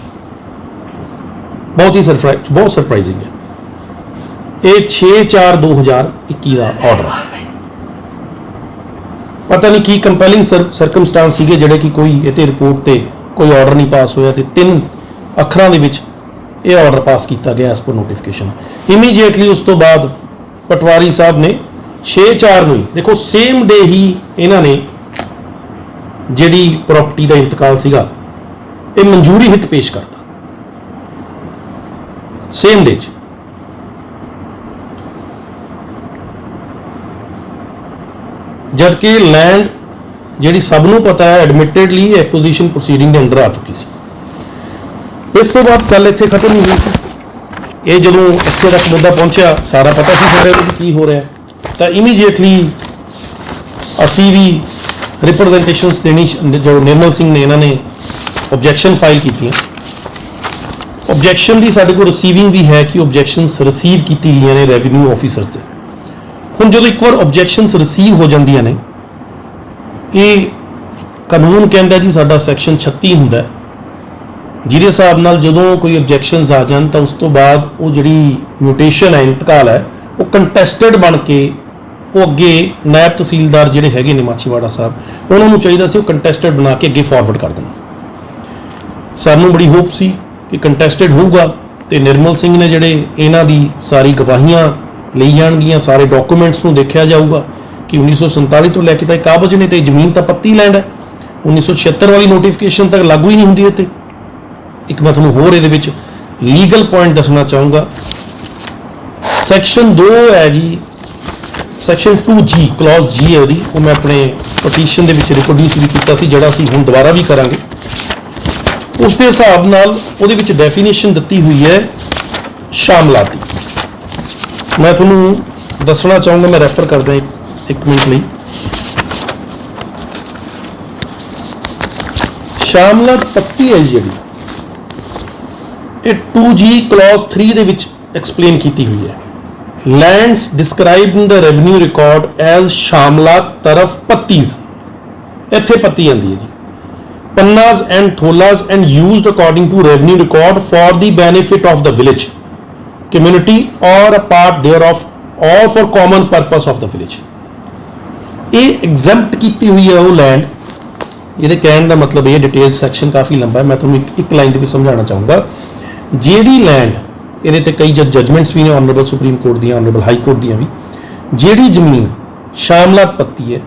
ਬਹੁਤ ਸਰਪ੍ਰਾਈਜ਼ਿੰਗ ਹੈ। ਇਹ 6/4/2021 ਦਾ ਆਰਡਰ ਹੈ। ਪਤਾ ਨਹੀਂ ਕੀ ਕੰਪੈਲਿੰਗ ਸਰਕਮਸਟੈਂਸ ਸੀਗੇ ਜਿਹੜੇ ਕਿ ਕੋਈ ਇਹ ਤੇ ਰਿਪੋਰਟ ਤੇ ਕੋਈ ਆਰਡਰ ਨਹੀਂ ਪਾਸ ਹੋਇਆ ਤੇ 3 ਅੱਖਰਾਂ ਦੇ ਵਿੱਚ ਇਹ ਆਰਡਰ ਪਾਸ ਕੀਤਾ ਗਿਆ ਐਸ ਪਰ ਨੋਟੀਫਿਕੇਸ਼ਨ। ਇਮੀਡੀਏਟਲੀ ਉਸ ਤੋਂ ਬਾਅਦ ਪਟਵਾਰੀ ਸਾਹਿਬ ਨੇ 6/4 ਨੂੰ, ਦੇਖੋ ਸੇਮ ਡੇ ਹੀ ਇਹਨਾਂ ਨੇ ਜਿਹੜੀ ਪ੍ਰਾਪਰਟੀ ਦਾ ਇੰਤਕਾਲ ਸੀਗਾ ਇਹ ਮਨਜ਼ੂਰੀ ਹਿੱਤ ਪੇਸ਼ ਕਰਤਾ, ਸੇਮ ਡੇ 'ਚ। ਜਦਕਿ ਲੈਂਡ ਜਿਹੜੀ ਸਭ ਨੂੰ ਪਤਾ ਹੈ ਐਡਮਿਟਡਲੀ ਐਕੁਜੀਸ਼ਨ ਪ੍ਰੋਸੀਡਿੰਗ ਦੇ ਅੰਡਰ ਆ ਚੁੱਕੀ ਸੀ। ਇਸ ਤੋਂ ਬਾਅਦ ਗੱਲ ਇੱਥੇ ਖਤਮ ਨਹੀਂ ਹੋਈ ਸੀ। ਇਹ ਜਦੋਂ ਇੱਥੇ ਤੱਕ ਮੁੱਦਾ ਪਹੁੰਚਿਆ, ਸਾਰਾ ਪਤਾ ਸੀ ਸਾਡੇ ਵਿੱਚ ਕੀ ਹੋ ਰਿਹਾ, ਤਾਂ ਇਮੀਡੀਏਟਲੀ ਅਸੀਂ ਵੀ ਰਿਪਰੈਜ਼ੈਂਟੇਸ਼ਨਸ ਦੇਣੀ, ਜੋ ਨਿਰਮਲ ਸਿੰਘ ਨੇ ਇਹਨਾਂ ਨੇ ਆਬਜੈਕਸ਼ਨ ਫਾਈਲ ਕੀਤੀਆਂ। ਆਬਜੈਕਸ਼ਨ ਦੀ ਸਾਡੇ ਕੋਲ ਰਿਸੀਵਿੰਗ ਵੀ ਹੈ ਕਿ ਆਬਜੈਕਸ਼ਨਸ ਰਿਸੀਵ ਕੀਤੀ ਗਈਆਂ ਨੇ ਰੈਵਨਿਊ ਆਫੀਸਰਸ ਦੇ। ਹੁਣ ਜਦੋਂ ਇੱਕ ਵਾਰ ਆਬਜੈਕਸ਼ਨਸ ਰਿਸੀਵ ਹੋ ਜਾਂਦੀਆਂ ਨੇ, ਇਹ ਕਾਨੂੰਨ ਕਹਿੰਦਾ ਜੀ ਸਾਡਾ ਸੈਕਸ਼ਨ 36 ਹੁੰਦਾ, ਜਿਹਦੇ ਹਿਸਾਬ ਨਾਲ ਜਦੋਂ ਕੋਈ ਆਬਜੈਕਸ਼ਨਸ ਆ ਜਾਣ ਤਾਂ ਉਸ ਤੋਂ ਬਾਅਦ ਉਹ ਜਿਹੜੀ ਮਿਊਟੇਸ਼ਨ ਹੈ, ਇੰਤਕਾਲ ਹੈ, ਉਹ ਕੰਟੈਸਟਡ ਬਣ ਕੇ ਉਹ ਅੱਗੇ ਨਾਇਬ ਤਹਿਸੀਲਦਾਰ ਜਿਹੜੇ ਹੈਗੇ ਨੇ ਮਾਛੀਵਾੜਾ ਸਾਹਿਬ, ਉਹਨਾਂ ਨੂੰ ਚਾਹੀਦਾ ਸੀ ਉਹ ਕੰਟੈਸਟਡ ਬਣਾ ਕੇ ਅੱਗੇ ਫਾਰਵਰਡ ਕਰ ਦੇਣ। ਸਾਨੂੰ ਬੜੀ ਹੋਪ ਸੀ ਕਿ ਕੰਟੈਸਟਡ ਹੋਊਗਾ ਤੇ ਨਿਰਮਲ ਸਿੰਘ ਨੇ ਜਿਹੜੇ ਇਹਨਾਂ ਦੀ ਸਾਰੀ ਗਵਾਹੀਆਂ ਲਈ ਜਾਣਗੀਆਂ, ਸਾਰੇ ਡਾਕੂਮੈਂਟਸ ਨੂੰ ਦੇਖਿਆ ਜਾਊਗਾ ਕਿ 1947 ਤੋਂ ਲੈ ਕੇ ਤਾਂ ਇਹ ਕਾਬਜ਼ ਨੇ ਤੇ ਜ਼ਮੀਨ ਤਾਂ ਪੱਤੀ ਲੈਂਡ ਹੈ। 1976 ਵਾਲੀ ਨੋਟੀਫਿਕੇਸ਼ਨ ਤੱਕ ਲਾਗੂ ਹੀ ਨਹੀਂ ਹੁੰਦੀ ਇੱਥੇ। ਇੱਕ ਮੈਂ ਤੁਹਾਨੂੰ ਹੋਰ ਇਹਦੇ ਵਿੱਚ ਲੀਗਲ ਪੁਆਇੰਟ ਦੱਸਣਾ ਚਾਹੂੰਗਾ। ਸੈਕਸ਼ਨ 2 ਹੈ ਜੀ, ਸੈਕਸ਼ਨ 2G ਕਲੌਜ਼ G ਹੈ ਉਹਦੀ, ਉਹ ਮੈਂ ਆਪਣੇ ਪਟੀਸ਼ਨ ਦੇ ਵਿੱਚ ਰਿਪਰੋਡਿਊਸ ਵੀ ਕੀਤਾ ਸੀ, ਜਿਹੜਾ ਅਸੀਂ ਹੁਣ ਦੁਬਾਰਾ ਵੀ ਕਰਾਂਗੇ। ਉਸ ਦੇ ਹਿਸਾਬ ਨਾਲ ਉਹਦੇ ਵਿੱਚ ਡੈਫੀਨੇਸ਼ਨ ਦਿੱਤੀ ਹੋਈ ਹੈ ਸ਼ਾਮਲਾਤ ਦੀ। ਮੈਂ ਤੁਹਾਨੂੰ ਦੱਸਣਾ ਚਾਹੂੰਗਾ, ਮੈਂ ਰੈਫਰ ਕਰਦਾ ਇੱਕ ਮਿੰਟ ਲਈ। ਸ਼ਾਮਲਾਤ ਪੱਤੀ ਹੈ ਜਿਹੜੀ, ਇਹ 2G ਕਲੌਜ਼ 3 ਦੇ ਵਿੱਚ ਐਕਸਪਲੇਨ ਕੀਤੀ ਹੋਈ ਹੈ। Lands described in the revenue record as shamlat taraf pattis, ਇੱਥੇ ਪੱਤੀ ਆਉਂਦੀ ਹੈ ਜੀ। Pannas and tholas and used according to revenue record for the benefit of the village community or a part thereof or for common purpose of the village। ਇਹ exempt ਕੀਤੀ ਹੋਈ ਹੈ ਉਹ ਲੈਂਡ। ਇਹਦੇ ਕਹਿਣ ਦਾ ਮਤਲਬ ਇਹ, ਡਿਟੇਲ ਸੈਕਸ਼ਨ ਕਾਫੀ ਲੰਬਾ ਹੈ, ਮੈਂ ਤੁਹਾਨੂੰ ਇੱਕ ਲਾਈਨ ਦੇ ਵਿੱਚ ਸਮਝਾਉਣਾ ਚਾਹੂੰਗਾ। ਜਿਹੜੀ ਲੈਂਡ, ਇਹਦੇ ਤੇ ਕਈ ਜਜਮੈਂਟਸ ਵੀ ਨੇ ਆਨਰੇਬਲ ਸੁਪਰੀਮ ਕੋਰਟ ਦੀਆਂ, ਆਨਰੇਬਲ ਹਾਈ ਕੋਰਟ ਦੀਆਂ ਵੀ, ਜਿਹੜੀ ਜ਼ਮੀਨ ਸ਼ਾਮਲਾਤ ਪੱਤੀ ਹੈ,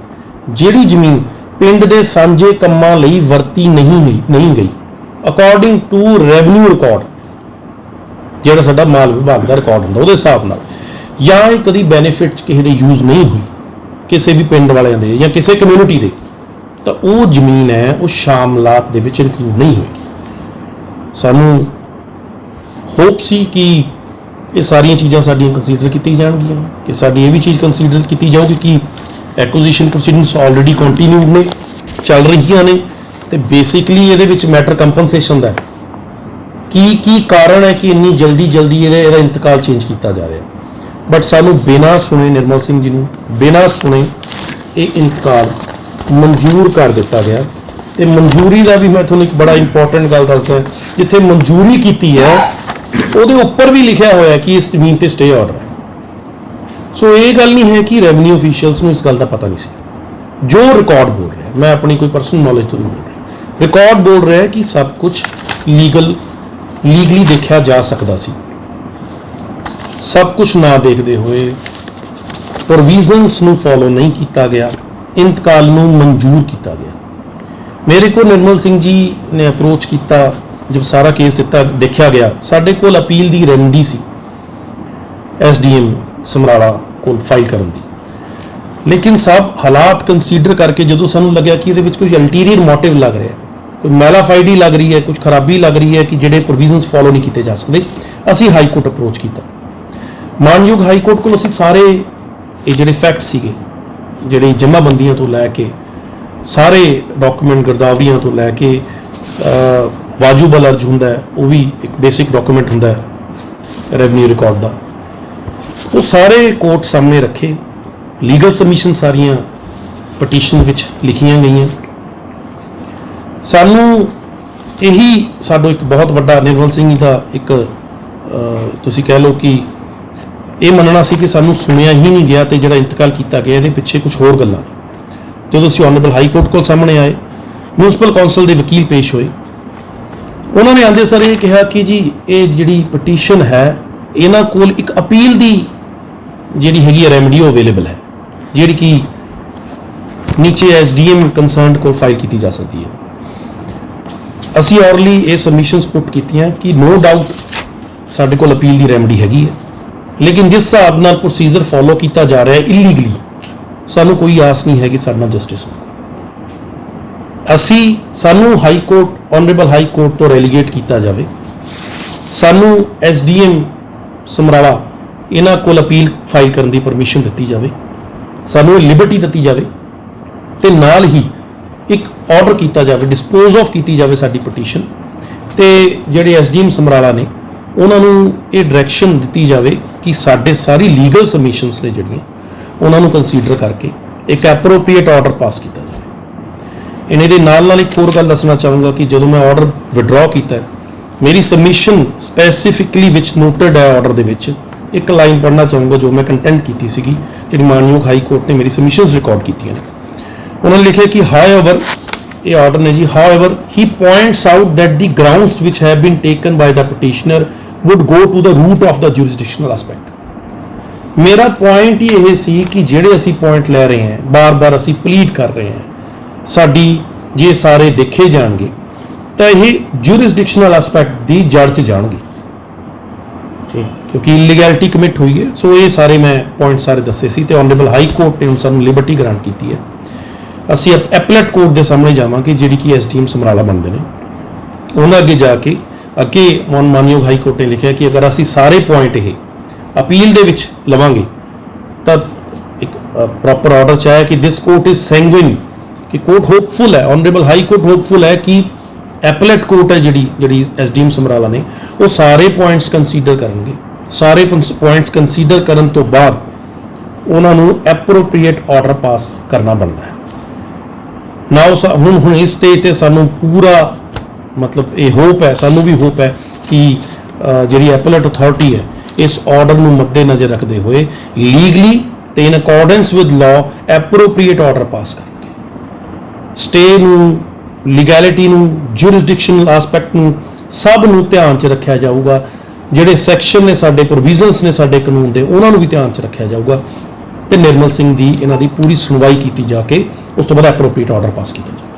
ਜਿਹੜੀ ਜ਼ਮੀਨ ਪਿੰਡ ਦੇ ਸਾਂਝੇ ਕੰਮਾਂ ਲਈ ਵਰਤੀ ਨਹੀਂ ਗਈ ਅਕੋਰਡਿੰਗ ਟੂ ਰੈਵਨਿਊ ਰਿਕਾਰਡ, ਜਿਹੜਾ ਸਾਡਾ ਮਾਲ ਵਿਭਾਗ ਦਾ ਰਿਕਾਰਡ ਹੁੰਦਾ ਉਹਦੇ ਹਿਸਾਬ ਨਾਲ, ਜਾਂ ਇਹ ਕਦੀ ਬੈਨੀਫਿਟ 'ਚ ਕਿਸੇ ਦੇ ਯੂਜ਼ ਨਹੀਂ ਹੋਈ, ਕਿਸੇ ਵੀ ਪਿੰਡ ਵਾਲਿਆਂ ਦੇ ਜਾਂ ਕਿਸੇ ਕਮਿਊਨਿਟੀ ਦੇ, ਤਾਂ ਉਹ ਜ਼ਮੀਨ ਹੈ ਉਹ ਸ਼ਾਮਲਾਤ ਦੇ ਵਿੱਚ ਇਨਕਲੂਡ ਨਹੀਂ ਹੋਏਗੀ। ਸਾਨੂੰ ਹੋਪ ਸੀ ਕਿ ਇਹ ਸਾਰੀਆਂ ਚੀਜ਼ਾਂ ਸਾਡੀਆਂ ਕੰਸੀਡਰ ਕੀਤੀ ਜਾਣਗੀਆਂ, ਕਿ ਸਾਡੀ ਇਹ ਵੀ ਚੀਜ਼ ਕੰਸੀਡਰ ਕੀਤੀ ਜਾਊਗੀ ਕਿ ਐਕੁਜੀਸ਼ਨ ਪ੍ਰੋਸੀਡਿੰਗਸ ਆਲਰੇਡੀ ਕੰਟੀਨਿਊਡ ਨੇ, ਚੱਲ ਰਹੀਆਂ ਨੇ, ਤੇ ਬੇਸਿਕਲੀ ਇਹਦੇ ਵਿੱਚ ਮੈਟਰ ਕੰਪਨਸੇਸ਼ਨ ਦਾ ਕੀ ਕਾਰਨ ਹੈ ਕਿ ਇੰਨੀ ਜਲਦੀ ਇਹਦਾ ਇੰਤਕਾਲ ਚੇਂਜ ਕੀਤਾ ਜਾ ਰਿਹਾ। ਬਟ ਸਾਨੂੰ ਬਿਨਾਂ ਸੁਣੇ, ਨਿਰਮਲ ਸਿੰਘ ਜੀ ਨੂੰ ਬਿਨਾਂ ਸੁਣੇ ਇਹ ਇੰਤਕਾਲ ਮਨਜ਼ੂਰ ਕਰ ਦਿੱਤਾ ਗਿਆ। ਤੇ ਮਨਜ਼ੂਰੀ ਦਾ ਵੀ ਮੈਂ ਤੁਹਾਨੂੰ ਇੱਕ ਬੜਾ ਇੰਪੋਰਟੈਂਟ ਗੱਲ ਦੱਸਦਾ, ਜਿੱਥੇ ਮਨਜ਼ੂਰੀ ਕੀਤੀ ਹੈ ਉਹਦੇ ਉੱਪਰ ਵੀ ਲਿਖਿਆ ਹੋਇਆ ਕਿ ਇਸ ਜ਼ਮੀਨ ਤੇ ਸਟੇ ਆਰਡਰ ਹੈ। ਸੋ ਇਹ ਗੱਲ ਨਹੀਂ ਹੈ ਕਿ ਰੈਵਨਿਊ ਅਫੀਸ਼ੀਅਲਸ ਨੂੰ ਇਸ ਗੱਲ ਦਾ ਪਤਾ ਨਹੀਂ ਸੀ। ਜੋ ਰਿਕਾਰਡ ਬੋਲ ਰਿਹਾ, ਮੈਂ ਆਪਣੀ ਕੋਈ ਪਰਸਨਲ ਨੌਲੇਜ ਤੋਂ ਨਹੀਂ ਬੋਲ ਰਿਹਾ, ਰਿਕਾਰਡ ਬੋਲ ਰਿਹਾ ਕਿ ਸਭ ਕੁਝ ਲੀਗਲੀ ਦੇਖਿਆ ਜਾ ਸਕਦਾ ਸੀ। ਸਭ ਕੁਝ ਨਾ ਦੇਖਦੇ ਹੋਏ ਪ੍ਰੋਵੀਜ਼ਨਸ ਨੂੰ ਫੋਲੋ ਨਹੀਂ ਕੀਤਾ ਗਿਆ, ਇੰਤਕਾਲ ਨੂੰ ਮਨਜ਼ੂਰ ਕੀਤਾ ਗਿਆ। ਮੇਰੇ ਕੋਲ ਨਿਰਮਲ ਸਿੰਘ ਜੀ ਨੇ ਅਪਰੋਚ ਕੀਤਾ, ਜਦ ਸਾਰਾ ਕੇਸ ਦੇਖਿਆ ਗਿਆ, ਸਾਡੇ ਕੋਲ ਅਪੀਲ ਦੀ ਰੈਮਡੀ ਸੀ ਐਸਡੀਐਮ ਸਮਰਾਲਾ ਕੋਲ ਫਾਈਲ ਕਰਨ ਦੀ, ਲੇਕਿਨ ਸਭ ਹਾਲਾਤ ਕੰਸੀਡਰ ਕਰਕੇ ਜਦੋਂ ਸਾਨੂੰ ਲੱਗਿਆ ਕਿ ਇਹਦੇ ਵਿੱਚ ਕੋਈ ਅਲਟੀਰੀਅਰ ਮੋਟਿਵ ਲੱਗ ਰਿਹਾ, ਕੋਈ ਮੈਲਾਫਾਈਡੀ ਲੱਗ ਰਹੀ ਹੈ, ਕੁਝ ਖਰਾਬੀ ਲੱਗ ਰਹੀ ਹੈ ਕਿ ਜਿਹੜੇ ਪ੍ਰੋਵੀਜ਼ਨਸ ਫੋਲੋ ਨਹੀਂ ਕੀਤੇ ਜਾ ਸਕਦੇ, ਅਸੀਂ ਹਾਈ ਕੋਰਟ ਅਪਰੋਚ ਕੀਤਾ। ਮਾਨਯੋਗ ਹਾਈ ਕੋਰਟ ਕੋਲ ਅਸੀਂ ਸਾਰੇ ਇਹ ਜਿਹੜੇ ਫੈਕਟ ਸੀਗੇ, ਜਿਹੜੇ ਜਮ੍ਹਾਂਬੰਦੀਆਂ ਤੋਂ ਲੈ ਕੇ ਸਾਰੇ ਡਾਕੂਮੈਂਟ, ਗਿਰਦਾਵਰੀਆਂ ਤੋਂ ਲੈ ਕੇ ਵਾਜੂਬਲ ਅਰਜ਼ ਹੁੰਦਾ ਹੈ, ਉਹ ਵੀ ਇੱਕ ਬੇਸਿਕ ਡਾਕੂਮੈਂਟ ਹੁੰਦਾ ਹੈ ਰੈਵਨਿਊ ਰਿਕਾਰਡ ਦਾ, ਉਹ ਸਾਰੇ ਕੋਰਟ ਸਾਹਮਣੇ ਰੱਖੇ। ਲੀਗਲ ਸਬਮਿਸ਼ਨ ਸਾਰੀਆਂ ਪਟੀਸ਼ਨ ਵਿੱਚ ਲਿਖੀਆਂ ਗਈਆਂ। ਸਾਨੂੰ ਇਹੀ ਸਾਡਾ ਇੱਕ ਬਹੁਤ ਵੱਡਾ ਨਿਰਮਲ ਸਿੰਘ ਦਾ ਇੱਕ ਤੁਸੀਂ ਕਹਿ ਲਓ ਕਿ ਇਹ ਮੰਨਣਾ ਸੀ ਕਿ ਸਾਨੂੰ ਸੁਣਿਆ ਹੀ ਨਹੀਂ ਗਿਆ ਤੇ ਜਿਹੜਾ ਇੰਤਕਾਲ ਕੀਤਾ ਗਿਆ ਇਹਦੇ ਪਿੱਛੇ ਕੁਝ ਹੋਰ ਗੱਲਾਂ। ਜਦੋਂ ਅਸੀਂ ਆਨਰੇਬਲ ਹਾਈ ਕੋਰਟ ਕੋਲ ਸਾਹਮਣੇ ਆਏ, ਮਿਊਨਿਸਪਲ ਕੌਂਸਲ ਦੇ ਵਕੀਲ ਪੇਸ਼ ਹੋਏ, ਉਹਨਾਂ ਨੇ ਆਂਦੇ ਸਰ ਇਹ ਕਿਹਾ ਕਿ ਜੀ ਇਹ ਜਿਹੜੀ ਪਟੀਸ਼ਨ ਹੈ ਇਹਨਾਂ ਕੋਲ ਇੱਕ ਅਪੀਲ ਦੀ ਜਿਹੜੀ ਹੈਗੀ ਰੈਮਡੀ ਉਹ ਅਵੇਲੇਬਲ ਹੈ, ਜਿਹੜੀ ਕਿ ਨੀਚੇ ਐਸਡੀਐਮ ਕੰਸਰਨਡ ਕੋਲ ਫਾਈਲ ਕੀਤੀ ਜਾ ਸਕਦੀ ਹੈ। ਅਸੀਂ ਔਰਲੀ ਇਹ ਸਬਮਿਸ਼ਨਸ ਪੁੱਟ ਕੀਤੀਆਂ ਕਿ ਨੋ ਡਾਊਟ ਸਾਡੇ ਕੋਲ ਅਪੀਲ ਦੀ ਰੈਮਡੀ ਹੈਗੀ ਹੈ, ਲੇਕਿਨ ਜਿਸ ਹਿਸਾਬ ਨਾਲ ਪ੍ਰੋਸੀਜਰ ਫੋਲੋ ਕੀਤਾ ਜਾ ਰਿਹਾ ਹੈ ਇਲੀਗਲੀ, ਸਾਨੂੰ ਕੋਈ ਆਸ ਨਹੀਂ ਹੈ ਕਿ ਸਾਡੇ ਨਾਲ ਜਸਟਿਸ ਹੋਊਗਾ। ਸਾਨੂੰ high court, honourable high court ਤੋਂ ਰੈਲੀਗੇਟ ਕੀਤਾ ਜਾਵੇ, ਸਾਨੂੰ ਐਸਡੀਐਮ ਸਮਰਾਲਾ ਇਹਨਾਂ ਕੋਲ ਅਪੀਲ ਫਾਈਲ ਕਰਨ ਦੀ ਪਰਮਿਸ਼ਨ ਦਿੱਤੀ ਜਾਵੇ, ਸਾਨੂੰ ਇਹ ਲਿਬਰਟੀ ਦਿੱਤੀ ਜਾਵੇ ਤੇ ਨਾਲ ਹੀ ਇੱਕ ਆਰਡਰ ਕੀਤਾ ਜਾਵੇ, ਡਿਸਪੋਜ਼ ਆਫ ਕੀਤੀ ਜਾਵੇ ਸਾਡੀ ਪਟੀਸ਼ਨ, ਤੇ ਜਿਹੜੇ ਐਸਡੀਐਮ ਸਮਰਾਲਾ ਨੇ ਉਹਨਾਂ ਨੂੰ ਇਹ ਡਾਇਰੈਕਸ਼ਨ ਦਿੱਤੀ ਜਾਵੇ ਕਿ ਸਾਡੇ ਸਾਰੀ ਲੀਗਲ ਸਬਮਿਸ਼ਨਸ ਨੇ ਜਿਹੜੀਆਂ ਉਹਨਾਂ ਨੂੰ ਕੰਸੀਡਰ ਕਰਕੇ ਇੱਕ ਐਪਰੋਪਰੀਏਟ ਆਰਡਰ ਪਾਸ ਕੀਤਾ ਜਾਵੇ। ਇਹਨੇ ਦੇ ਨਾਲ ਇੱਕ ਹੋਰ ਗੱਲ ਦੱਸਣਾ ਚਾਹੂੰਗਾ ਕਿ ਜਦੋਂ ਮੈਂ ਆਰਡਰ ਵਿਡਰਾਅ ਕੀਤਾ, ਮੇਰੀ ਸਬਮਿਸ਼ਨ ਸਪੈਸੀਫਿਕਲੀ ਵਿੱਚ ਨੋਟਡ ਹੈ ਆਰਡਰ ਦੇ ਵਿੱਚ, ਇੱਕ ਲਾਈਨ ਪੜ੍ਹਨਾ ਚਾਹੂੰਗਾ ਜੋ ਮੈਂ ਕੰਟੈਂਟ ਕੀਤੀ ਸੀਗੀ, ਜਿਹੜੀ ਮਾਨਯੋਗ ਹਾਈ ਕੋਰਟ ਨੇ ਮੇਰੀ ਸਬਮਿਸ਼ਨਸ ਰਿਕਾਰਡ ਕੀਤੀਆਂ ਨੇ। ਉਹਨਾਂ ਨੇ ਲਿਖਿਆ ਕਿ ਹਾਊਐਵਰ, ਇਹ ਆਰਡਰ ਨੇ ਜੀ, however he points out that the grounds which have been taken by the petitioner would go to the root of the jurisdictional aspect। ਮੇਰਾ ਪੁਆਇੰਟ ਹੀ ਇਹ ਸੀ ਕਿ ਜਿਹੜੇ ਅਸੀਂ ਪੁਆਇੰਟ ਲੈ ਰਹੇ ਹਾਂ, ਬਾਰ-ਬਾਰ ਅਸੀਂ ਪਲੀਡ ਕਰ ਰਹੇ ਹਾਂ, ਸਾਡੀ ਜੇ ਸਾਰੇ ਦੇਖੇ ਜਾਣਗੇ ਤਾਂ ਇਹ ਜੁਰਿਸਡਿਕਸ਼ਨਲ ਐਸਪੈਕਟ ਦੀ ਜੜ 'ਚ ਜਾਣਗੇ, ਕਿਉਂਕਿ ਇਲੀਗੈਲਿਟੀ ਕਮਿਟ ਹੋਈ ਹੈ। ਸੋ ਇਹ ਸਾਰੇ ਮੈਂ ਪੁਆਇੰਟ ਸਾਰੇ ਦੱਸੇ ਸੀ ਤੇ ਆਨਰੇਬਲ ਹਾਈ ਕੋਰਟ ਨੇ ਹੁਣ ਸਾਨੂੰ ਲਿਬਰਟੀ ਗ੍ਰਾਂਟ ਕੀਤੀ ਹੈ। ਅਸੀਂ ਐਪਲੇਟ ਕੋਰਟ ਦੇ ਸਾਹਮਣੇ ਜਾਵਾਂਗੇ, ਜਿਹੜੀ ਕਿ ਐਸਡੀਐਮ ਸਮਰਾਲਾ ਬਣਦੇ ਨੇ, ਉਹਨਾਂ ਅੱਗੇ ਜਾ ਕੇ ਮਾਨਯੋਗ ਹਾਈ ਕੋਰਟ ਨੇ ਲਿਖਿਆ ਕਿ ਅਗਰ ਅਸੀਂ ਸਾਰੇ ਪੁਆਇੰਟ ਇਹ ਅਪੀਲ ਦੇ ਵਿੱਚ ਲਵਾਂਗੇ ਤਾਂ ਇੱਕ ਪ੍ਰੋਪਰ ਆਰਡਰ ਚਾਹਿਆ ਕਿ ਦਿਸ ਕੋਰਟ ਇਜ਼ ਸੈਂਗੁਇਨ, ਕਿ ਕੋਰਟ ਹੋਪਫੁਲ ਹੈ, ਆਨਰੇਬਲ ਹਾਈ ਕੋਰਟ ਹੋਪਫੁਲ ਹੈ ਕਿ ਐਪਲੇਟ ਕੋਰਟ ਹੈ ਜਿਹੜੀ ਐਸਡੀਐਮ ਸਮਰਾਲਾ ਨੇ ਉਹ ਸਾਰੇ ਪੁਆਇੰਟਸ ਕੰਸੀਡਰ ਕਰਨਗੇ। ਸਾਰੇ ਪੁਆਇੰਟਸ ਕੰਸੀਡਰ ਕਰਨ ਤੋਂ ਬਾਅਦ ਉਹਨਾਂ ਨੂੰ ਐਪਰੋਪਰੀਏਟ ਆਰਡਰ ਪਾਸ ਕਰਨਾ ਬਣਦਾ ਹੈ। ਨਾ ਹੁਣ ਇਸ ਸਟੇਜ ਤੇ ਸਾਨੂੰ ਪੂਰਾ ਮਤਲਬ ਇਹ ਹੋਪ ਹੈ, ਸਾਨੂੰ ਵੀ ਹੋਪ ਹੈ ਕਿ ਜਿਹੜੀ ਐਪਲੇਟ ਅਥਾਰਟੀ ਹੈ ਇਸ ਆਰਡਰ ਨੂੰ ਮੱਦੇ ਨਜ਼ਰ ਰੱਖਦੇ ਹੋਏ ਲੀਗਲੀ ਤੇ in accordance with law appropriate order pass ਕਰਨਗੇ। ਸਟੇ ਨੂੰ, ਲੀਗੈਲਿਟੀ ਨੂੰ, ਜੁਰਿਸਡਿਕਸ਼ਨਲ ਐਸਪੈਕਟ ਨੂੰ, ਸਭ ਨੂੰ ਧਿਆਨ 'ਚ ਰੱਖਿਆ ਜਾਊਗਾ। ਜਿਹੜੇ ਸੈਕਸ਼ਨ ਨੇ ਸਾਡੇ, ਪ੍ਰੋਵੀਜ਼ਨਸ ਨੇ ਸਾਡੇ ਕਾਨੂੰਨ ਦੇ, ਉਹਨਾਂ ਨੂੰ ਵੀ ਧਿਆਨ 'ਚ ਰੱਖਿਆ ਜਾਊਗਾ ਤੇ ਨਿਰਮਲ ਸਿੰਘ ਦੀ ਇਹਨਾਂ ਦੀ ਪੂਰੀ ਸੁਣਵਾਈ ਕੀਤੀ ਜਾ ਕੇ ਉਸ ਤੋਂ ਬਾਅਦ ਐਪਰੋਪਰੀਏਟ ਆਰਡਰ ਪਾਸ ਕੀਤਾ ਜਾਊਗਾ।